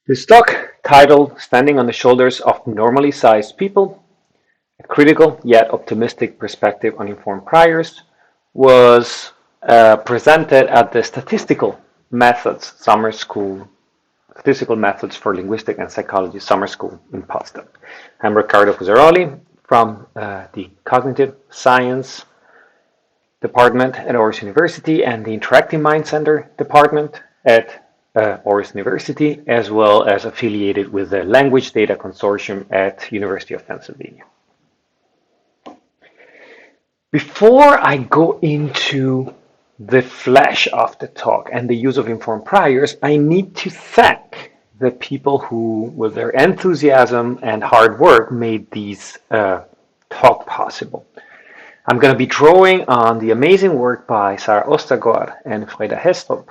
This talk, titled Standing on the Shoulders of Normally Sized People, a critical yet optimistic perspective on informed priors, was presented at the Statistical Methods for Linguistic and Psychology Summer School in Potsdam. I'm Riccardo Fuzzaroli from the Cognitive Science Department at Aarhus University and the Interactive Mind Center Department at Aarhus University, as well as affiliated with the Language Data Consortium at University of Pennsylvania. Before I go into the flesh of the talk and the use of informed priors, I need to thank the people who, with their enthusiasm and hard work, made these talk possible. I'm going to be drawing on the amazing work by Sarah Ostergaard and Freda Hestrup,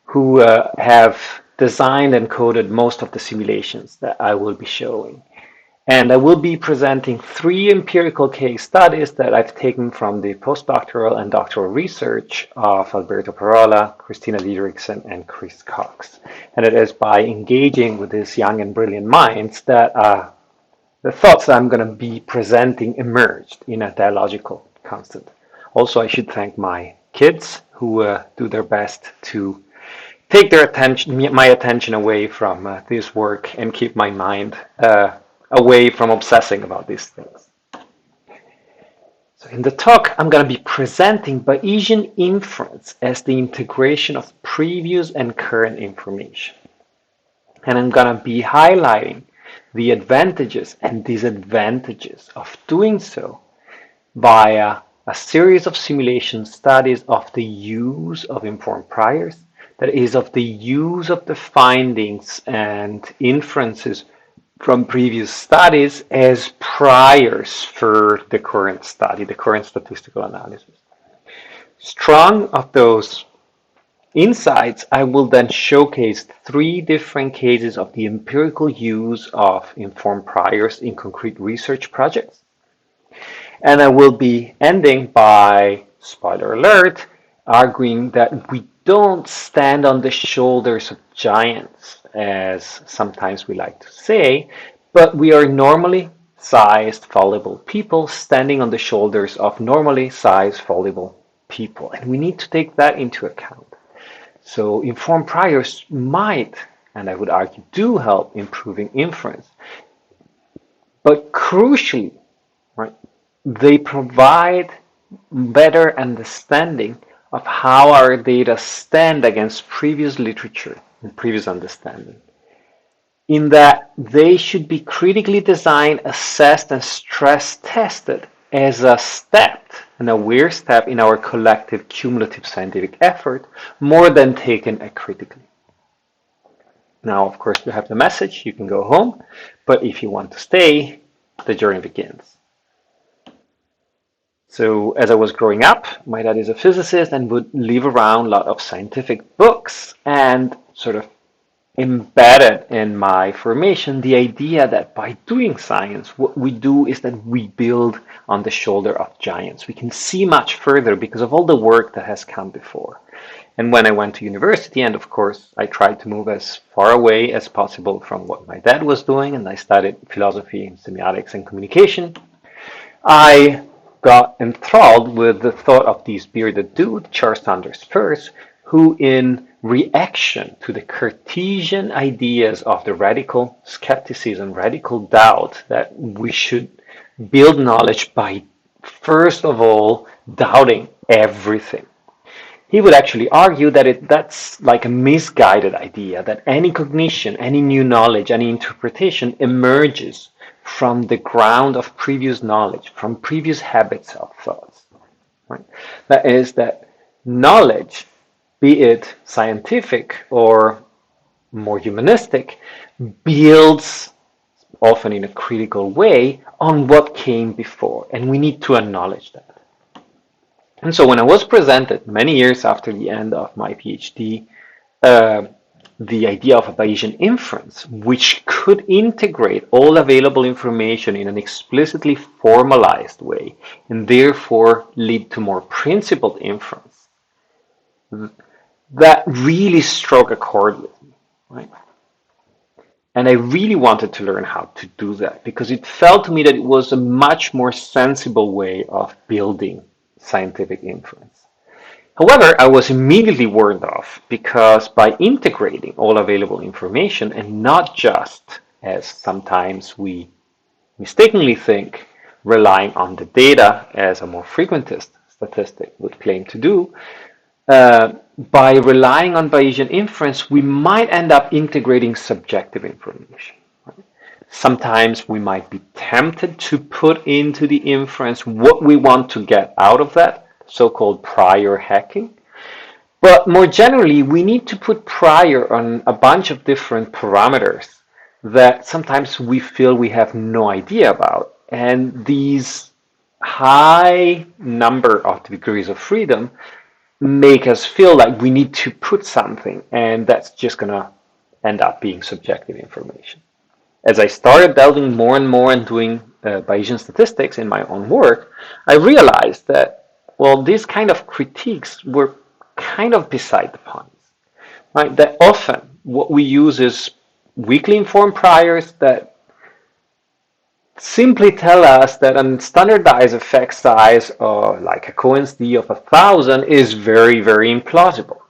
who have designed and coded most of the simulations that I will be showing. And I will be presenting 3 empirical case studies that I've taken from the postdoctoral and doctoral research of Alberto Parola, Christina Didrikson, and Chris Cox. And it is by engaging with these young and brilliant minds that the thoughts that I'm going to be presenting emerged in a dialogical constant. Also, I should thank my kids who do their best to take my attention away from this work and keep my mind away from obsessing about these things. So in the talk, I'm going to be presenting Bayesian inference as the integration of previous and current information. And I'm going to be highlighting the advantages and disadvantages of doing so via a series of simulation studies of the use of informed priors, that is, of the use of the findings and inferences from previous studies as priors for the current study, the current statistical analysis. Strong of those insights, I will then showcase 3 different cases of the empirical use of informed priors in concrete research projects. And I will be ending by, spoiler alert, arguing that we don't stand on the shoulders of giants, as sometimes we like to say, but we are normally sized, fallible people standing on the shoulders of normally sized, fallible people. And we need to take that into account. So informed priors might, and I would argue do help improving inference, but crucially, right, they provide better understanding of how our data stand against previous literature and previous understanding, in that they should be critically designed, assessed, and stress tested as a step, an aware step in our collective cumulative scientific effort, more than taken acritically. Now, of course, you have the message, you can go home, but if you want to stay, the journey begins. So as I was growing up, my dad is a physicist and would leave around a lot of scientific books, and sort of embedded in my formation the idea that by doing science, what we do is that we build on the shoulder of giants. We can see much further because of all the work that has come before. And when I went to university, and of course I tried to move as far away as possible from what my dad was doing, and I studied philosophy, semiotics, and communication, I got enthralled with the thought of this bearded dude, Charles Sanders Peirce, who, in reaction to the Cartesian ideas of the radical skepticism, radical doubt that we should build knowledge by, first of all, doubting everything. He would actually argue that that's like a misguided idea, that any cognition, any new knowledge, any interpretation emerges from the ground of previous knowledge, from previous habits of thoughts. Right? That is, that knowledge, be it scientific or more humanistic, builds often in a critical way on what came before, and we need to acknowledge that. And so when I was presented many years after the end of my PhD, the idea of a Bayesian inference, which could integrate all available information in an explicitly formalized way, and therefore lead to more principled inference, that really struck a chord with me. Right? And I really wanted to learn how to do that because it felt to me that it was a much more sensible way of building scientific inference. However, I was immediately warned off because by integrating all available information and not just, as sometimes we mistakenly think, relying on the data as a more frequentist statistic would claim to do, by relying on Bayesian inference, we might end up integrating subjective information. Sometimes we might be tempted to put into the inference what we want to get out of that, so-called prior hacking. But more generally, we need to put prior on a bunch of different parameters that sometimes we feel we have no idea about. And these high number of degrees of freedom make us feel like we need to put something, and that's just going to end up being subjective information. As I started delving more and more and doing Bayesian statistics in my own work, I realized that, well, these kind of critiques were kind of beside the point, right? That often what we use is weakly informed priors that simply tell us that a standardized effect size, like a Cohen's d of 1,000, is very, very implausible.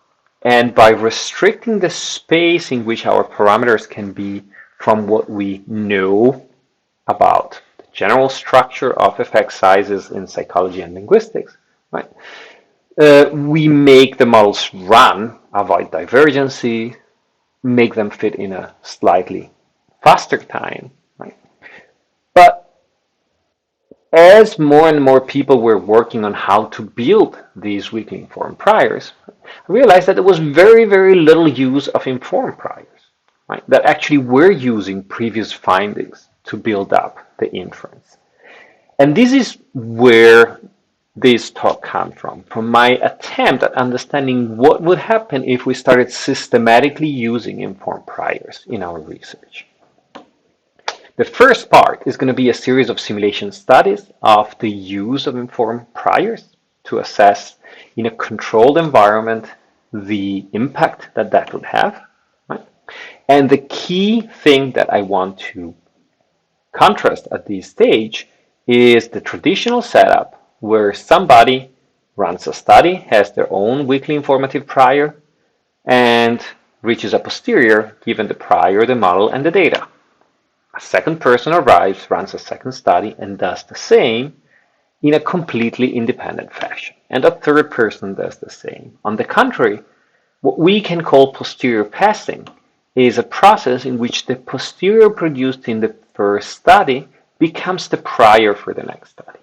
And by restricting the space in which our parameters can be from what we know about the general structure of effect sizes in psychology and linguistics, right? We make the models run, avoid divergency, make them fit in a slightly faster time, right? But as more and more people were working on how to build these weakly informed priors, I realized that there was very, very little use of informed priors, right? That actually we're using previous findings to build up the inference. And this is where this talk comes from my attempt at understanding what would happen if we started systematically using informed priors in our research. The first part is going to be a series of simulation studies of the use of informed priors to assess in a controlled environment the impact that that would have. Right? And the key thing that I want to contrast at this stage is the traditional setup where somebody runs a study, has their own weakly informative prior, and reaches a posterior given the prior, the model, and the data. A second person arrives, runs a second study, and does the same in a completely independent fashion. And a third person does the same. On the contrary, what we can call posterior passing is a process in which the posterior produced in the first study becomes the prior for the next study,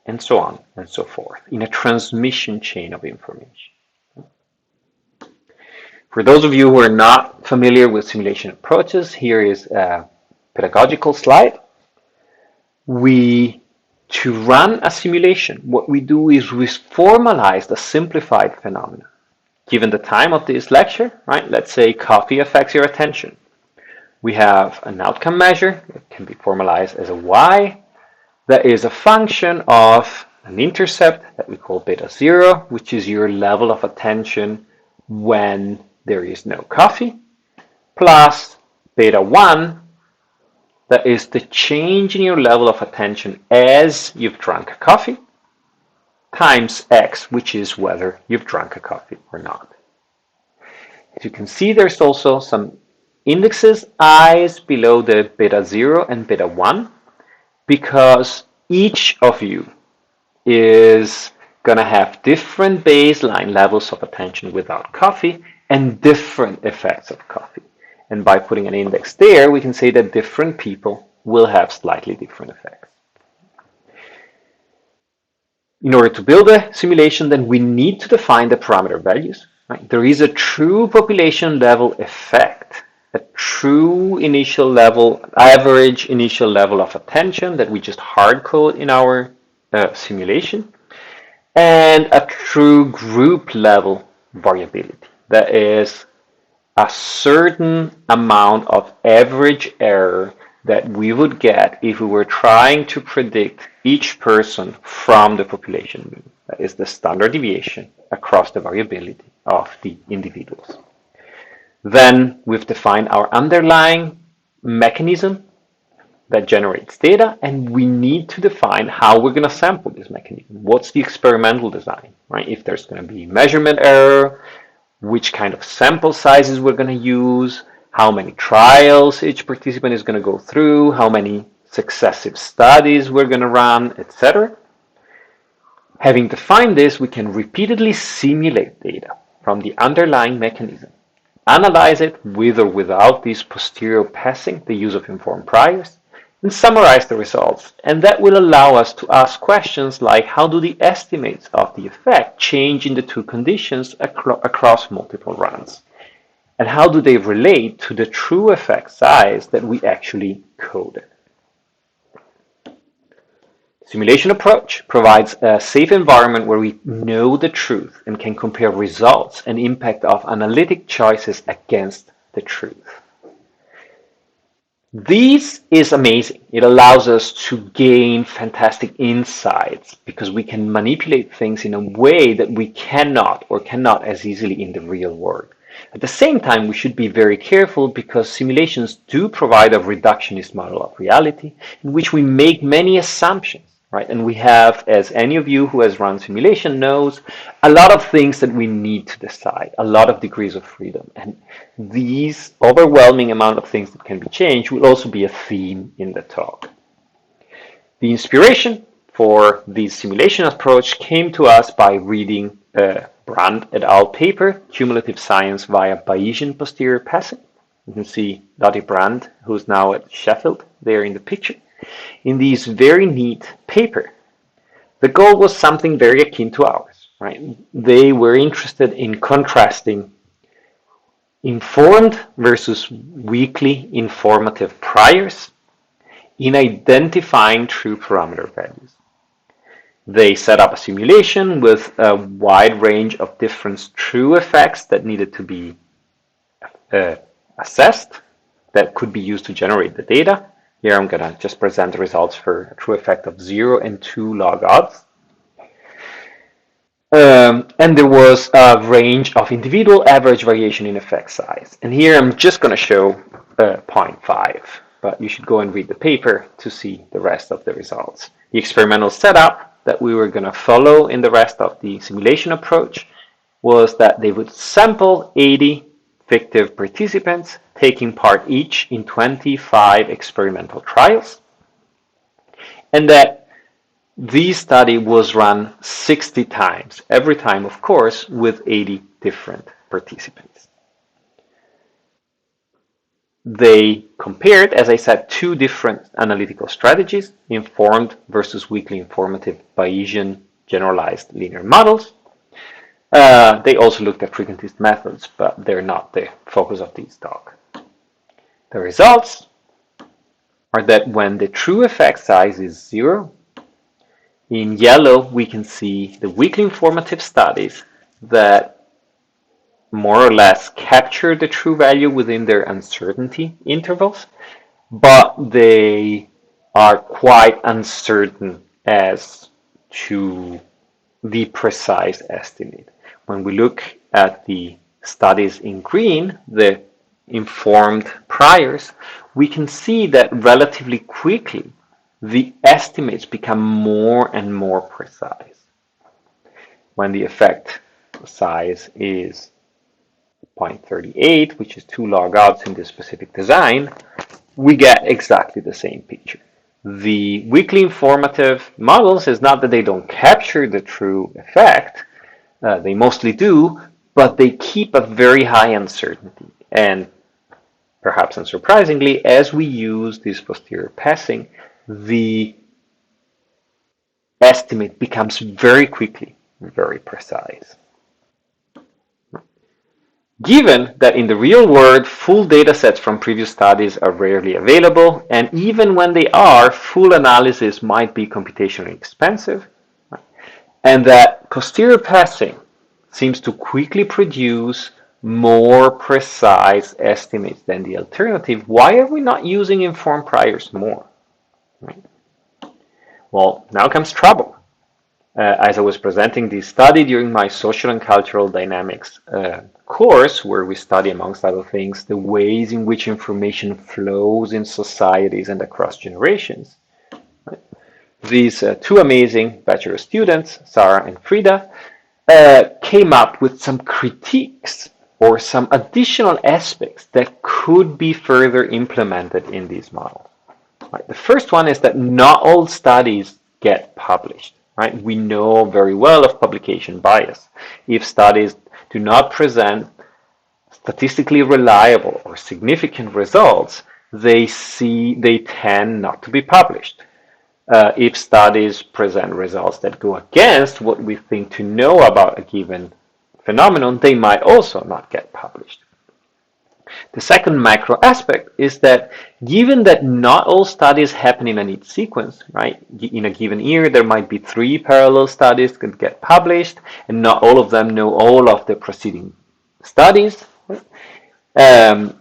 and so on and so forth, in a transmission chain of information. For those of you who are not familiar with simulation approaches, here is a pedagogical slide. To run a simulation, what we do is we formalize the simplified phenomena. Given the time of this lecture, right? Let's say coffee affects your attention. We have an outcome measure that can be formalized as a y that is a function of an intercept that we call beta 0, which is your level of attention when there is no coffee, plus beta 1, that is the change in your level of attention as you've drunk a coffee, times x, which is whether you've drunk a coffee or not. As you can see, there's also some indexes, i's, below the beta 0 and beta 1, because each of you is going to have different baseline levels of attention without coffee and different effects of coffee. And by putting an index there, we can say that different people will have slightly different effects. In order to build a simulation, then we need to define the parameter values. Right? There is a true population level effect, a true initial level, average initial level of attention that we just hard code in our simulation, and a true group level variability. That is a certain amount of average error that we would get if we were trying to predict each person from the population mean. That is the standard deviation across the variability of the individuals. Then we've defined our underlying mechanism that generates data, and we need to define how we're going to sample this mechanism. What's the experimental design, right? If there's going to be measurement error, which kind of sample sizes we're going to use, how many trials each participant is going to go through, how many successive studies we're going to run, etc. Having defined this, we can repeatedly simulate data from the underlying mechanism, analyze it with or without this posterior passing, the use of informed priors, and summarize the results. And that will allow us to ask questions like, how do the estimates of the effect change in the two conditions across multiple runs? And how do they relate to the true effect size that we actually coded? Simulation approach provides a safe environment where we know the truth and can compare results and impact of analytic choices against the truth. This is amazing. It allows us to gain fantastic insights because we can manipulate things in a way that we cannot as easily in the real world. At the same time, we should be very careful because simulations do provide a reductionist model of reality in which we make many assumptions, right? And we have, as any of you who has run simulation knows, a lot of things that we need to decide, a lot of degrees of freedom. And these overwhelming amount of things that can be changed will also be a theme in the talk. The inspiration for the simulation approach came to us by reading Brand et al. Paper, Cumulative Science via Bayesian Posterior Passing. You can see Dottie Brand, who's now at Sheffield, there in the picture. In this very neat paper, the goal was something very akin to ours, right? They were interested in contrasting informed versus weakly informative priors in identifying true parameter values. They set up a simulation with a wide range of different true effects that needed to be assessed that could be used to generate the data. Here I'm going to just present the results for a true effect of 0 and 2 log odds. And there was a range of individual average variation in effect size. And here I'm just going to show 0.5, but you should go and read the paper to see the rest of the results. The experimental setup that we were going to follow in the rest of the simulation approach was that they would sample 80 fictive participants taking part each in 25 experimental trials, and that this study was run 60 times, every time, of course, with 80 different participants. They compared, as I said, two different analytical strategies, informed versus weakly informative Bayesian generalized linear models. They also looked at frequentist methods, but they're not the focus of this talk. The results are that when the true effect size is 0, in yellow we can see the weakly informative studies that more or less capture the true value within their uncertainty intervals, but they are quite uncertain as to the precise estimate. When we look at the studies in green, the informed priors, we can see that relatively quickly the estimates become more and more precise. When the effect size is 0.38, which is 2 log odds in this specific design, we get exactly the same picture. The weakly informative models is not that they don't capture the true effect, they mostly do, but they keep a very high uncertainty. And perhaps unsurprisingly, as we use this posterior passing, the estimate becomes very quickly very precise. Given that in the real world, full data sets from previous studies are rarely available, and even when they are, full analysis might be computationally expensive, and that posterior passing seems to quickly produce more precise estimates than the alternative, why are we not using informed priors more? Right? Well, now comes trouble. as I was presenting this study during my social and cultural dynamics course, where we study, amongst other things, the ways in which information flows in societies and across generations. These two amazing bachelor students, Sarah and Frida, came up with some critiques or some additional aspects that could be further implemented in these models. Right. The first one is that not all studies get published. Right? We know very well of publication bias. If studies do not present statistically reliable or significant results, they tend not to be published. If studies present results that go against what we think to know about a given phenomenon, they might also not get published. The second macro aspect is that given that not all studies happen in a neat sequence, right? In a given year, there might be 3 parallel studies that get published, and not all of them know all of the preceding studies. The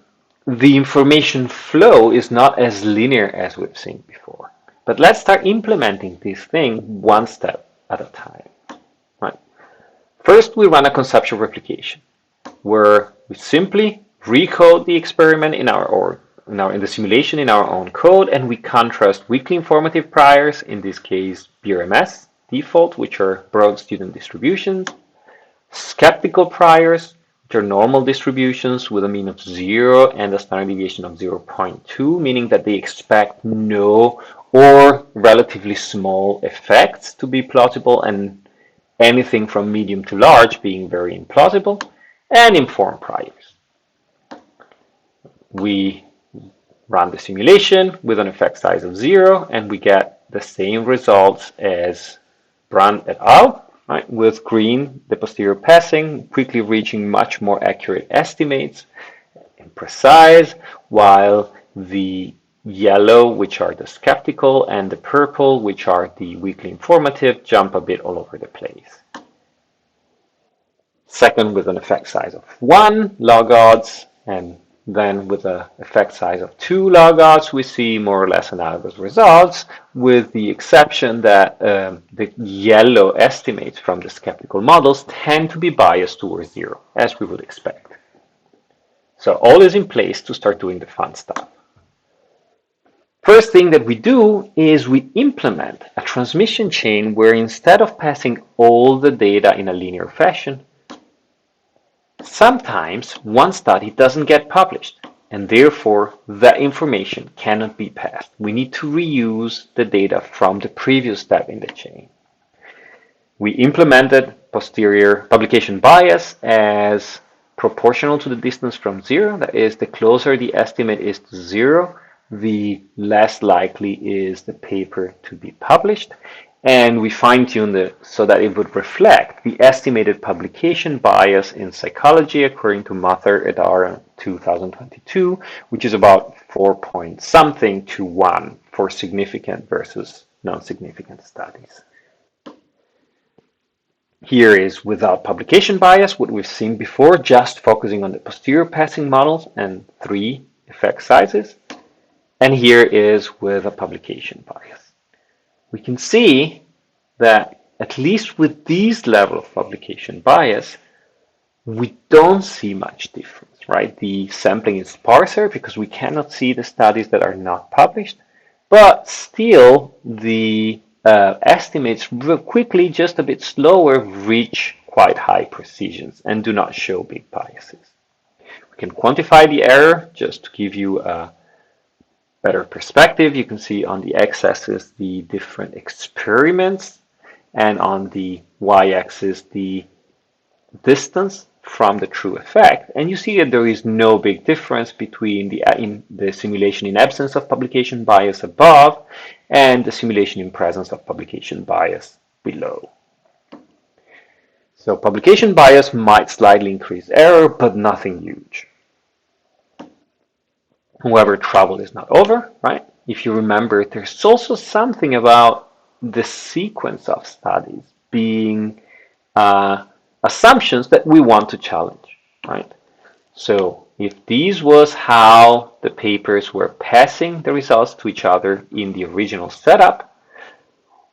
information flow is not as linear as we've seen before. But let's start implementing this thing one step at a time. Right? First, we run a conceptual replication where we simply recode the experiment in the simulation in our own code, and we contrast weakly informative priors, in this case BRMS default, which are broad student distributions, skeptical priors, which are normal distributions with a mean of 0 and a standard deviation of 0.2, meaning that they expect no or relatively small effects to be plausible, and anything from medium to large being very implausible, and informed priors. We run the simulation with an effect size of 0, and we get the same results as Brand et al., right? With green, the posterior passing, quickly reaching much more accurate estimates and precise, while the yellow, which are the skeptical, and the purple, which are the weakly informative, jump a bit all over the place. Second, with an effect size of 1 log odds, and then with an effect size of 2 log odds, we see more or less analogous results, with the exception that the yellow estimates from the skeptical models tend to be biased towards 0, as we would expect. So all is in place to start doing the fun stuff. First thing that we do is we implement a transmission chain where, instead of passing all the data in a linear fashion, sometimes one study doesn't get published, and therefore that information cannot be passed. We need to reuse the data from the previous step in the chain. We implemented posterior publication bias as proportional to the distance from 0. That is, the closer the estimate is to 0, the less likely is the paper to be published. And we fine-tuned it so that it would reflect the estimated publication bias in psychology according to Mather et al. 2022, which is about 4 point something to 1 for significant versus non-significant studies. Here is without publication bias, what we've seen before, just focusing on the posterior passing models and 3 effect sizes. And here is with a publication bias. We can see that at least with these level of publication bias, we don't see much difference, right? The sampling is sparser because we cannot see the studies that are not published, but still the estimates real quickly, just a bit slower, reach quite high precisions and do not show big biases. We can quantify the error just to give you a better perspective. You can see on the x-axis the different experiments, and on the y-axis the distance from the true effect. And you see that there is no big difference between the simulation in absence of publication bias above and the simulation in presence of publication bias below. So publication bias might slightly increase error, but nothing huge. However, trouble is not over, right? If you remember, there's also something about the sequence of studies being assumptions that we want to challenge, right? So if this was how the papers were passing the results to each other in the original setup,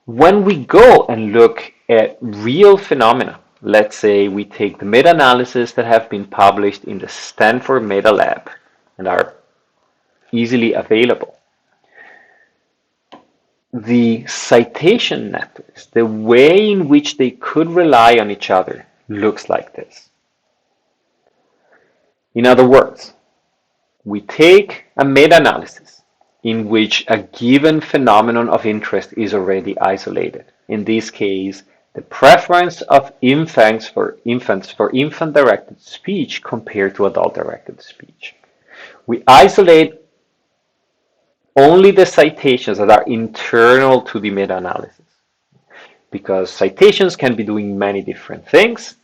when we go and look at real phenomena. Let's say we take the meta-analysis that have been published in the Stanford Meta Lab and are easily available. The citation networks, the way in which they could rely on each other, looks like this. In other words, we take a meta-analysis in which a given phenomenon of interest is already isolated. In this case, the preference of infants for infant-directed speech compared to adult-directed speech. We isolate only the citations that are internal to the meta-analysis, because citations can be doing many different things.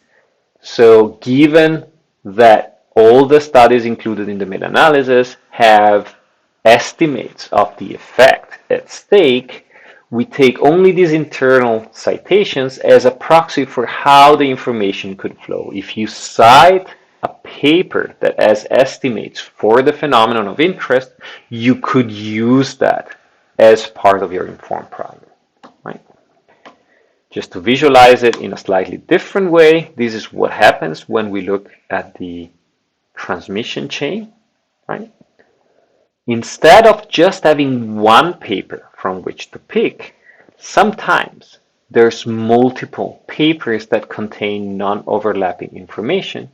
So given that all the studies included in the meta-analysis have estimates of the effect at stake, we take only these internal citations as a proxy for how the information could flow. If you cite a paper that has estimates for the phenomenon of interest, you could use that as part of your informed prior, right? Just to visualize it in a slightly different way, this is what happens when we look at the transmission chain, right? Instead of just having one paper from which to pick, sometimes there's multiple papers that contain non-overlapping information,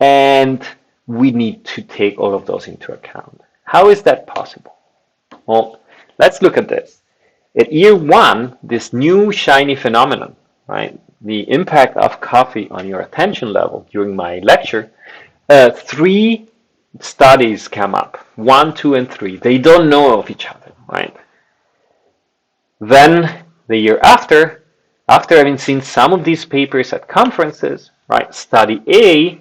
and we need to take all of those into account. How is that possible? Well, let's look at this. At year one, this new shiny phenomenon, right? The impact of coffee on your attention level during my lecture, three studies come up, 1, 2, and 3. They don't know of each other, right? Then the year after having seen some of these papers at conferences, right, study A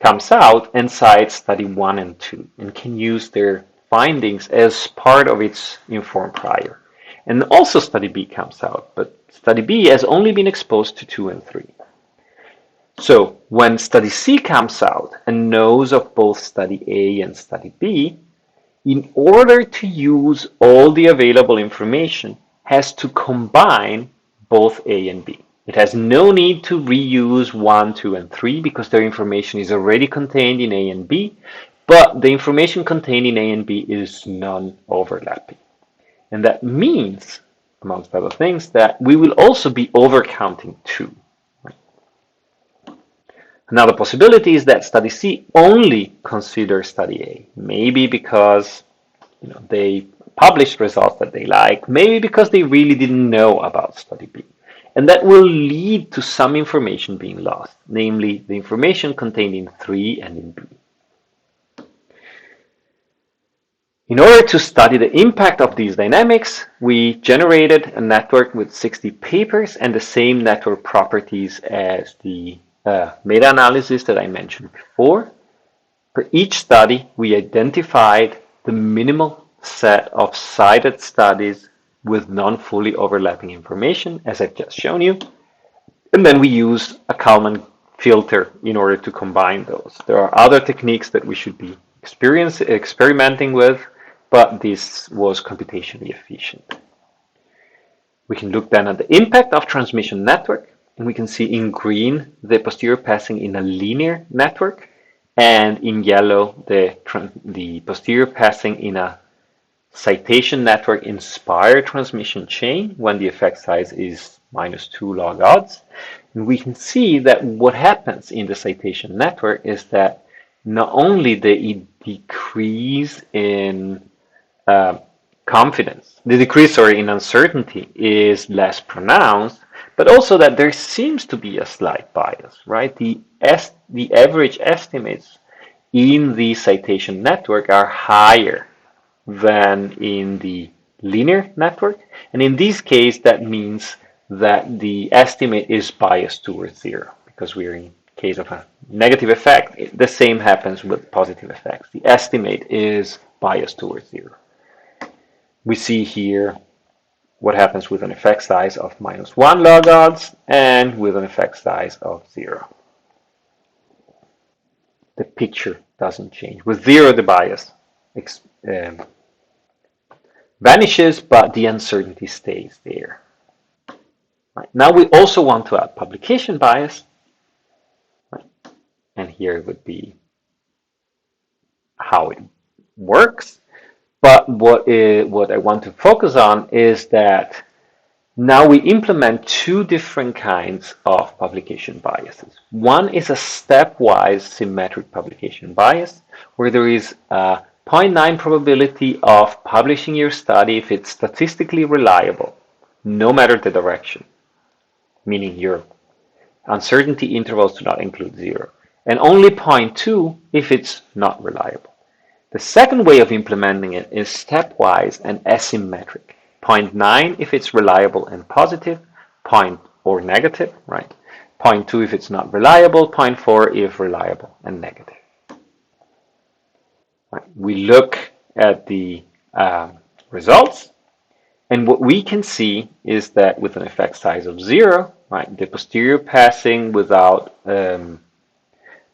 comes out and cites study 1 and 2 and can use their findings as part of its informed prior. And also study B comes out, but study B has only been exposed to 2 and 3. So when study C comes out and knows of both study A and study B, in order to use all the available information, has to combine both A and B. It has no need to reuse 1, 2, and 3 because their information is already contained in A and B, but the information contained in A and B is non-overlapping. And that means, amongst other things, that we will also be overcounting 2. Another possibility is that study C only considers study A, maybe because they published results that they like, maybe because they really didn't know about study B. And that will lead to some information being lost, namely the information contained in 3 and in B. In order to study the impact of these dynamics, we generated a network with 60 papers and the same network properties as the meta-analysis that I mentioned before. For each study, we identified the minimal set of cited studies with non-fully overlapping information, as I've just shown you. And then we used a Kalman filter in order to combine those. There are other techniques that we should be experimenting with, but this was computationally efficient. We can look then at the impact of transmission network, and we can see in green the posterior passing in a linear network, and in yellow the posterior passing in a citation network inspired transmission chain when the effect size is -2 log odds. And we can see that what happens in the citation network is that not only the decrease in the decrease in uncertainty is less pronounced, but also that there seems to be a slight bias, right? The average estimates in the citation network are higher than in the linear network. And in this case, that means that the estimate is biased towards 0 because we're in case of a negative effect. The same happens with positive effects. The estimate is biased towards 0. We see here what happens with an effect size of -1 log odds and with an effect size of 0. The picture doesn't change. With 0, the bias vanishes, but the uncertainty stays there. Right? Now we also want to add publication bias, right? And here it would be how it works. But what I want to focus on is that now we implement two different kinds of publication biases. One is a stepwise symmetric publication bias, where there is a 0.9 probability of publishing your study if it's statistically reliable, no matter the direction, meaning your uncertainty intervals do not include zero, and only 0.2 if it's not reliable. The second way of implementing it is stepwise and asymmetric. 0.9 if it's reliable and positive, point or negative, right? 0.2 if it's not reliable, zero point 0.4 if reliable and negative. Right? We look at the results, and what we can see is that with an effect size of 0, right, the posterior passing without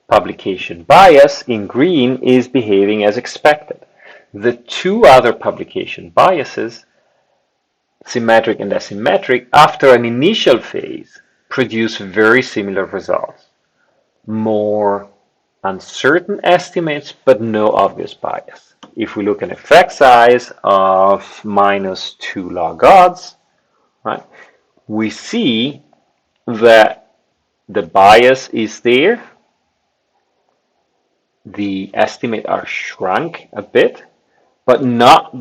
publication bias in green is behaving as expected. The two other publication biases, symmetric and asymmetric, after an initial phase, produce very similar results. More uncertain estimates, but no obvious bias. If we look at an effect size of -2 log odds, right, we see that the bias is there. The estimates are shrunk a bit, but not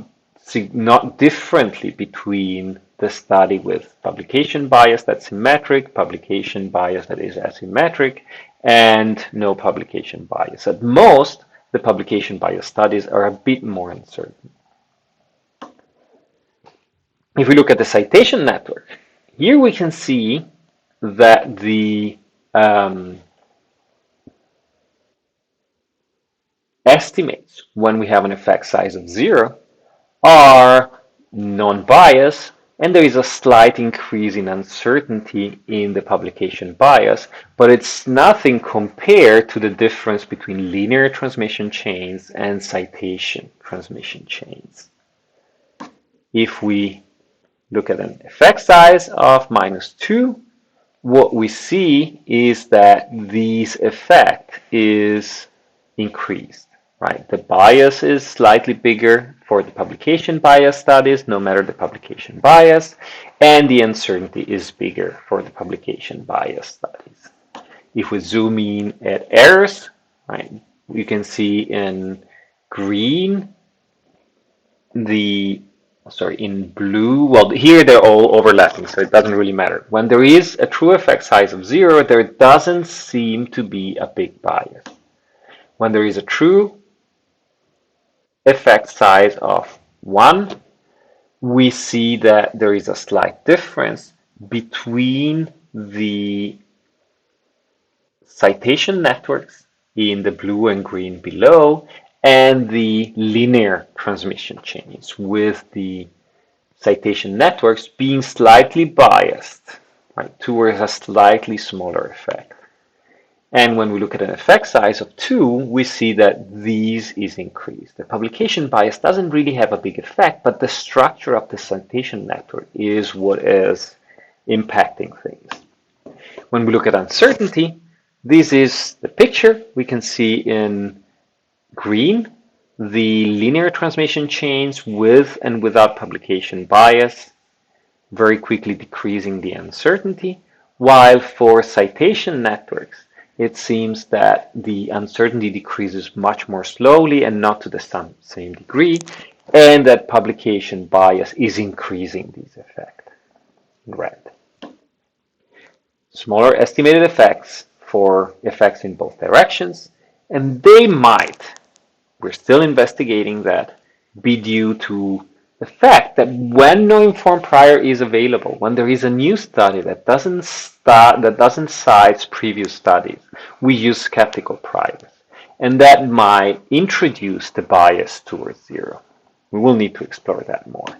differently between the study with publication bias that's symmetric, publication bias that is asymmetric, and no publication bias. At most, the publication bias studies are a bit more uncertain. If we look at the citation network, here we can see that the estimates when we have an effect size of 0 are non-biased, and there is a slight increase in uncertainty in the publication bias, but it's nothing compared to the difference between linear transmission chains and citation transmission chains. If we look at an effect size of -2, what we see is that this effect is increased. Right, the bias is slightly bigger for the publication bias studies, no matter the publication bias, and the uncertainty is bigger for the publication bias studies. If we zoom in at errors, right, you can see in green in blue, well, here they're all overlapping, so it doesn't really matter. When there is a true effect size of 0, there doesn't seem to be a big bias. When there is a true effect size of 1, we see that there is a slight difference between the citation networks in the blue and green below and the linear transmission chains, with the citation networks being slightly biased, right, towards a slightly smaller effect. And when we look at an effect size of 2, we see that these is increased. The publication bias doesn't really have a big effect, but the structure of the citation network is what is impacting things. When we look at uncertainty, this is the picture. We can see in green the linear transmission chains with and without publication bias, very quickly decreasing the uncertainty, while for citation networks, it seems that the uncertainty decreases much more slowly and not to the same degree, and that publication bias is increasing this effect in red. Smaller estimated effects for effects in both directions, and they might, we're still investigating that, be due to the fact that when no informed prior is available, when there is a new study that doesn't cite previous studies, we use skeptical priors, and that might introduce the bias towards 0. We will need to explore that more.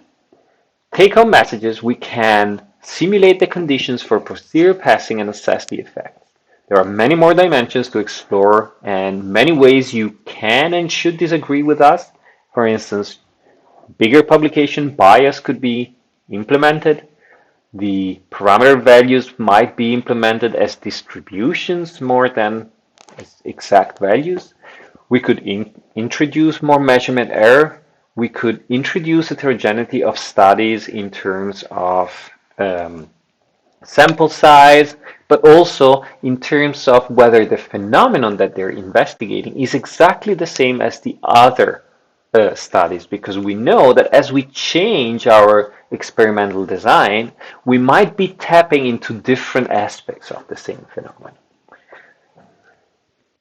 Take-home messages: we can simulate the conditions for posterior passing and assess the effects. There are many more dimensions to explore and many ways you can and should disagree with us. For instance, bigger publication bias could be implemented. The parameter values might be implemented as distributions more than as exact values. We could introduce more measurement error. We could introduce heterogeneity of studies in terms of sample size, but also in terms of whether the phenomenon that they're investigating is exactly the same as the other studies, because we know that as we change our experimental design, we might be tapping into different aspects of the same phenomenon.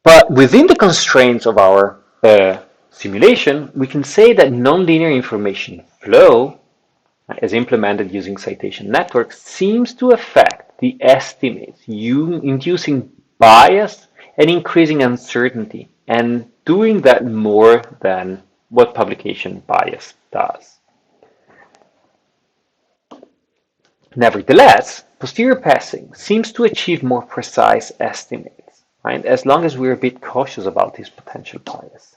But within the constraints of our simulation, we can say that nonlinear information flow, as implemented using citation networks, seems to affect the estimates, inducing bias and increasing uncertainty, and doing that more than what publication bias does. Nevertheless, posterior passing seems to achieve more precise estimates, right? As long as we're a bit cautious about this potential bias.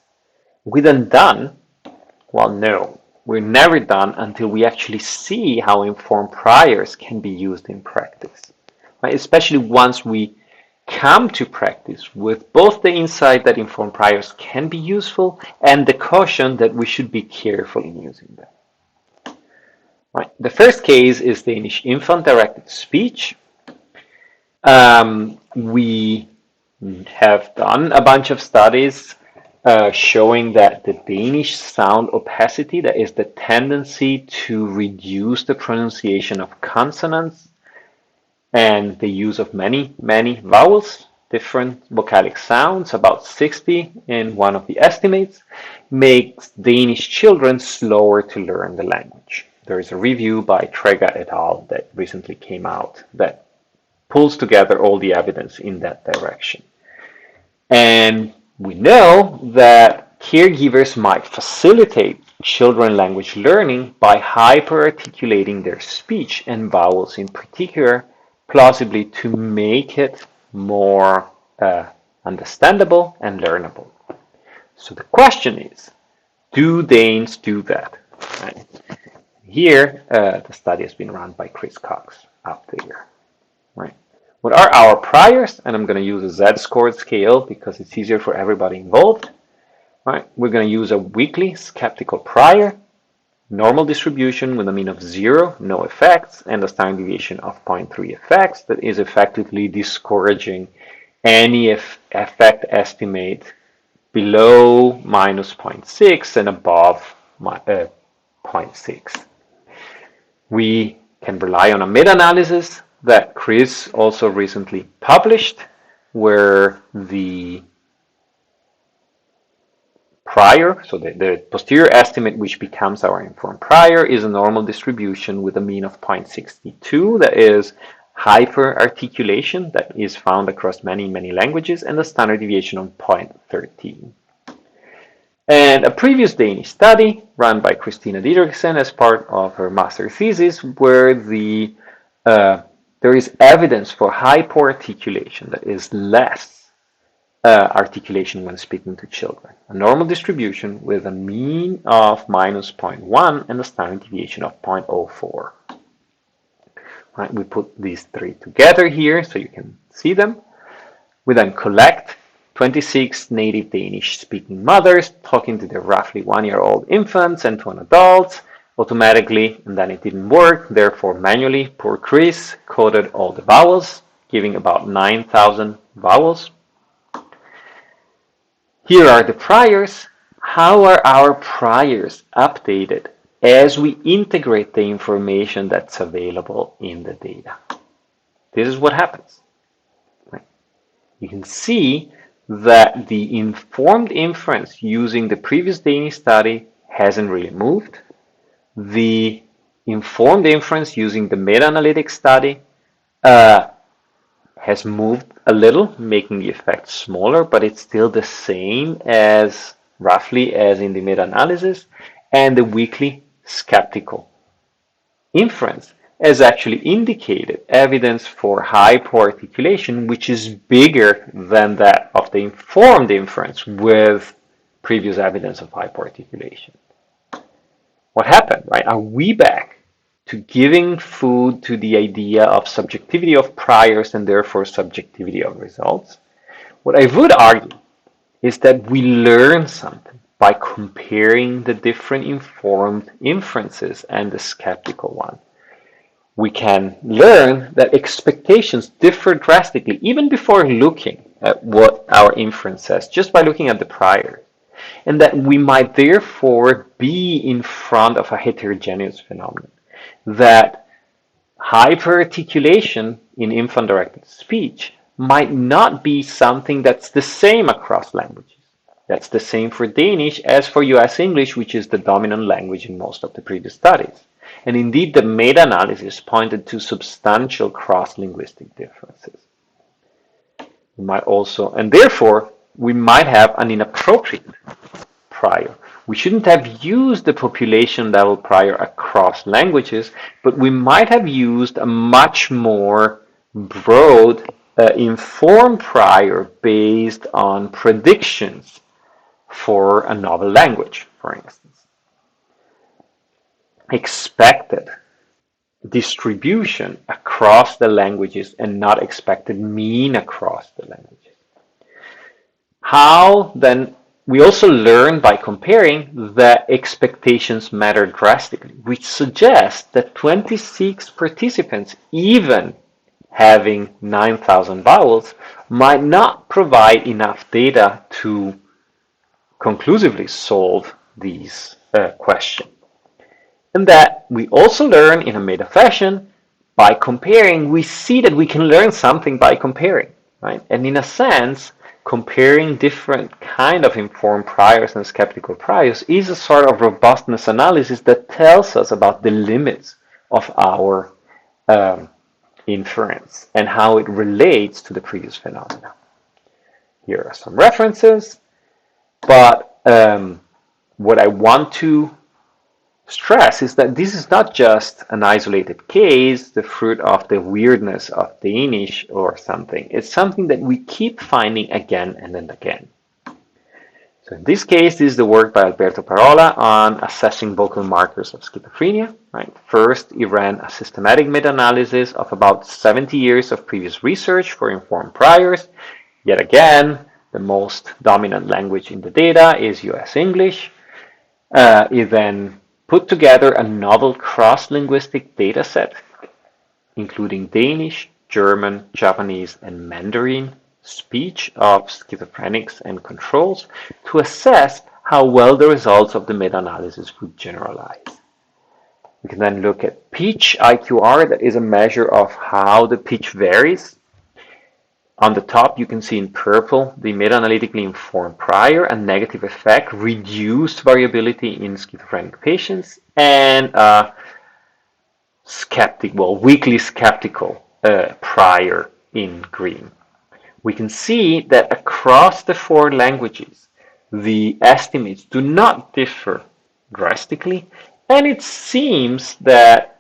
We then done? Well, no. We're never done until we actually see how informed priors can be used in practice, right? Especially once we come to practice with both the insight that informed priors can be useful and the caution that we should be careful in using them. Right. The first case is Danish infant-directed speech. We have done a bunch of studies showing that the Danish sound opacity, that is the tendency to reduce the pronunciation of consonants and the use of many vowels, different vocalic sounds, about 60 in one of the estimates, makes Danish children slower to learn the language. There is a review by Trega et al. That recently came out that pulls together all the evidence in that direction. And we know that caregivers might facilitate children language learning by hyper-articulating their speech and vowels in particular, plausibly to make it more understandable and learnable. So the question is, do Danes do that? Right. Here, the study has been run by Chris Cox up there. Right. What are our priors? And I'm going to use a Z-scored scale because it's easier for everybody involved. Right. We're going to use a weakly skeptical prior, normal distribution with a mean of 0, no effects, and a standard deviation of 0.3 effects that is effectively discouraging any effect estimate below minus 0.6 and above 0.6. We can rely on a meta-analysis that Chris also recently published, where the prior, so the posterior estimate, which becomes our informed prior, is a normal distribution with a mean of 0.62, that is hyper-articulation that is found across many languages, and a standard deviation of 0.13. And a previous Danish study run by Christina Didriksen as part of her master thesis, where there is evidence for hypoarticulation, that is less articulation when speaking to children. A normal distribution with a mean of minus 0.1 and a standard deviation of 0.04. Right, we put these three together here so you can see them. We then collect 26 native Danish speaking mothers talking to their roughly 1-year-old infants and to an adult automatically, and then it didn't work, therefore manually poor Chris coded all the vowels, giving about 9,000 vowels. Here are the priors. How are our priors updated as we integrate the information that's available in the data? This is what happens. You can see that the informed inference using the previous Danish study hasn't really moved. The informed inference using the meta-analytic study has moved a little, making the effect smaller, but it's still the same as roughly as in the meta-analysis. And the weakly skeptical inference has actually indicated evidence for hypoarticulation, which is bigger than that of the informed inference with previous evidence of hypoarticulation. What happened, right? Are we back to giving food to the idea of subjectivity of priors and therefore subjectivity of results, what I would argue is that we learn something by comparing the different informed inferences and the skeptical one. We can learn that expectations differ drastically even before looking at what our inference says, just by looking at the prior, and that we might therefore be in front of a heterogeneous phenomenon, that hyperarticulation in infant-directed speech might not be something that's the same across languages. That's the same for Danish as for US English, which is the dominant language in most of the previous studies. And indeed, the meta-analysis pointed to substantial cross-linguistic differences. We might also, and therefore, we might have an inappropriate prior. We shouldn't have used the population level prior across languages, but we might have used a much more broad informed prior based on predictions for a novel language, for instance. Expected distribution across the languages and not expected mean across the languages. How then we also learn by comparing that expectations matter drastically, which suggests that 26 participants, even having 9,000 vowels, might not provide enough data to conclusively solve these questions. And that we also learn in a meta fashion by comparing. We see that we can learn something by comparing, right? And in a sense, comparing different kind of informed priors and skeptical priors is a sort of robustness analysis that tells us about the limits of our inference and how it relates to the previous phenomena. Here are some references, but what I want to stress is that this is not just an isolated case, the fruit of the weirdness of Danish or something. It's something that we keep finding again and then again. So in this case, this is the work by Alberto Parola on assessing vocal markers of schizophrenia. Right? First, he ran a systematic meta-analysis of about 70 years of previous research for informed priors. Yet again, the most dominant language in the data is US English. He then put together a novel cross-linguistic data set, including Danish, German, Japanese, and Mandarin speech of schizophrenics and controls to assess how well the results of the meta-analysis would generalize. We can then look at pitch IQR, that is a measure of how the pitch varies. On the top, you can see in purple the meta-analytically informed prior and negative effect, reduced variability in schizophrenic patients, and weakly skeptical prior in green. We can see that across the 4 languages, the estimates do not differ drastically, and it seems that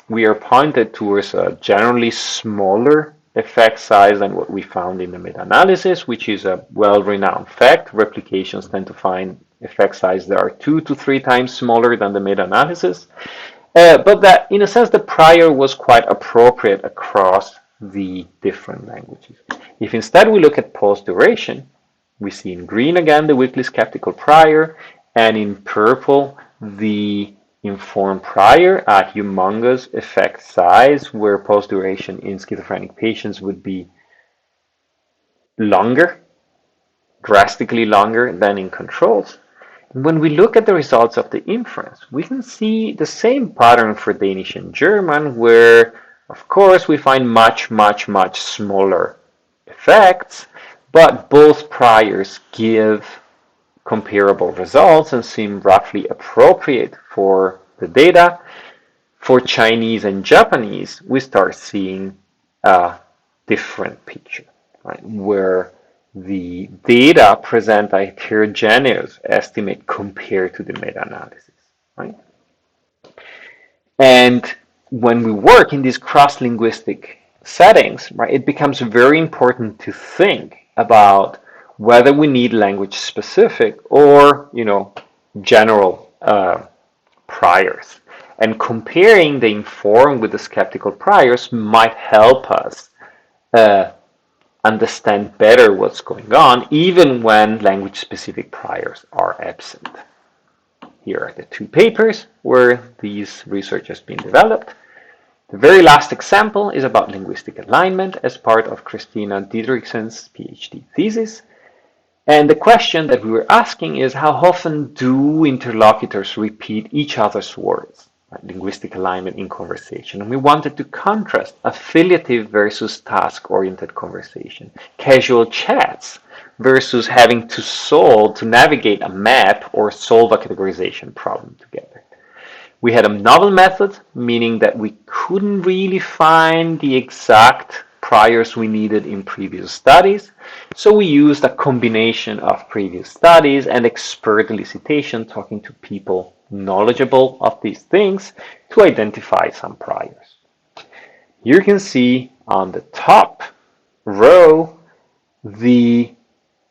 we are pointed towards a generally smaller effect size than what we found in the meta-analysis, which is a well-renowned fact. Replications tend to find effect size that are 2 to 3 times smaller than the meta-analysis, but that in a sense the prior was quite appropriate across the different languages. If instead we look at pause duration, we see in green again the weakly skeptical prior, and in purple the informed prior at humongous effect size, where pause duration in schizophrenic patients would be longer, drastically longer than in controls. And when we look at the results of the inference, we can see the same pattern for Danish and German, where of course we find much smaller effects, but both priors give comparable results and seem roughly appropriate for the data. For Chinese and Japanese, we start seeing a different picture, right? Where the data present a heterogeneous estimate compared to the meta-analysis, right? And when we work in these cross-linguistic settings, right, it becomes very important to think about whether we need language specific or general priors. And comparing the informed with the skeptical priors might help us understand better what's going on, even when language-specific priors are absent. Here are the two papers where these research has been developed. The very last example is about linguistic alignment as part of Christina Diderichsen's PhD thesis. And the question that we were asking is, how often do interlocutors repeat each other's words? Right? Linguistic alignment in conversation. And we wanted to contrast affiliative versus task-oriented conversation, casual chats versus having to navigate a map or solve a categorization problem together. We had a novel method, meaning that we couldn't really find the exact priors we needed in previous studies. So we used a combination of previous studies and expert elicitation, talking to people knowledgeable of these things to identify some priors. You can see on the top row the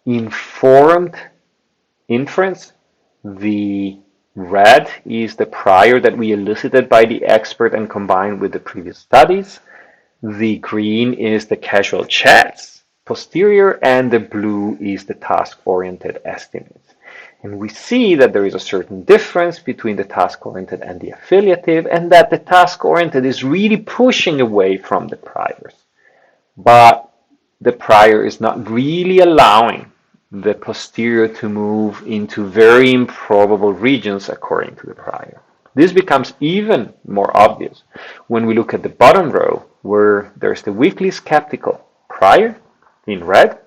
informed inference. The red is the prior that we elicited by the expert and combined with the previous studies. The green is the casual chats posterior, and the blue is the task-oriented estimates. And we see that there is a certain difference between the task-oriented and the affiliative, and that the task-oriented is really pushing away from the priors. But the prior is not really allowing the posterior to move into very improbable regions according to the prior. This becomes even more obvious when we look at the bottom row, where there's the weakly skeptical prior in red.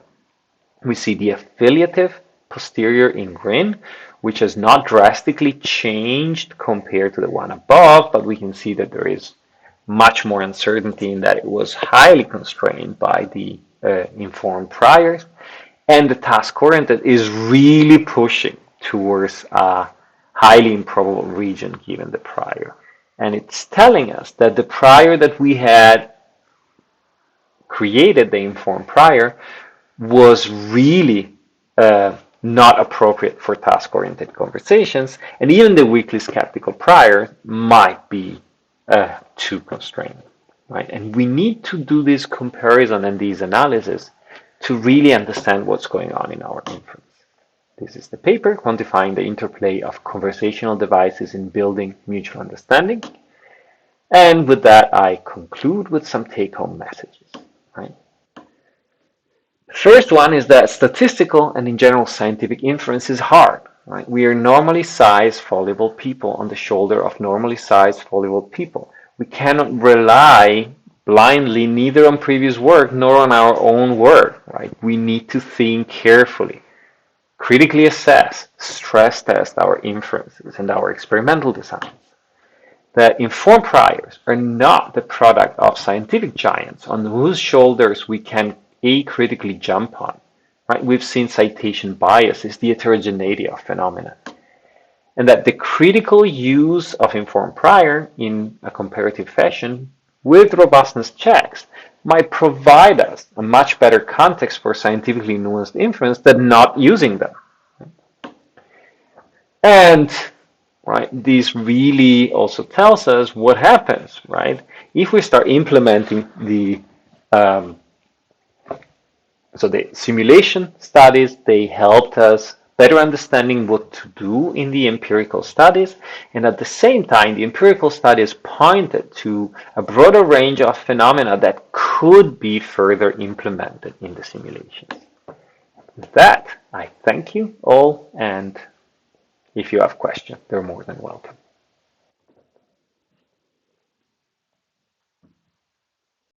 We see the affiliative posterior in green, which has not drastically changed compared to the one above, but we can see that there is much more uncertainty in that it was highly constrained by the informed priors. And the task-oriented is really pushing towards a highly improbable region given the prior. And it's telling us that the prior that we had created, the informed prior, was really not appropriate for task-oriented conversations, and even the weakly skeptical prior might be too constrained, right? And we need to do this comparison and these analysis to really understand what's going on in our inference. This is the paper quantifying the interplay of conversational devices in building mutual understanding. And with that, I conclude with some take-home messages, right? The first one is that statistical and in general scientific inference is hard, right? We are normally sized, fallible people on the shoulder of normally sized, fallible people. We cannot rely blindly neither on previous work nor on our own work, right? We need to think carefully, critically assess, stress test our inferences and our experimental designs. That informed priors are not the product of scientific giants on whose shoulders we can critically jump on, right? We've seen citation bias is the heterogeneity of phenomena. And that the critical use of informed prior in a comparative fashion with robustness checks might provide us a much better context for scientifically nuanced inference than not using them. And right, this really also tells us what happens, right? If we start implementing the simulation studies, they helped us better understanding what to do in the empirical studies, and at the same time, the empirical studies pointed to a broader range of phenomena that could be further implemented in the simulations. With that, I thank you all, and if you have questions, they're more than welcome.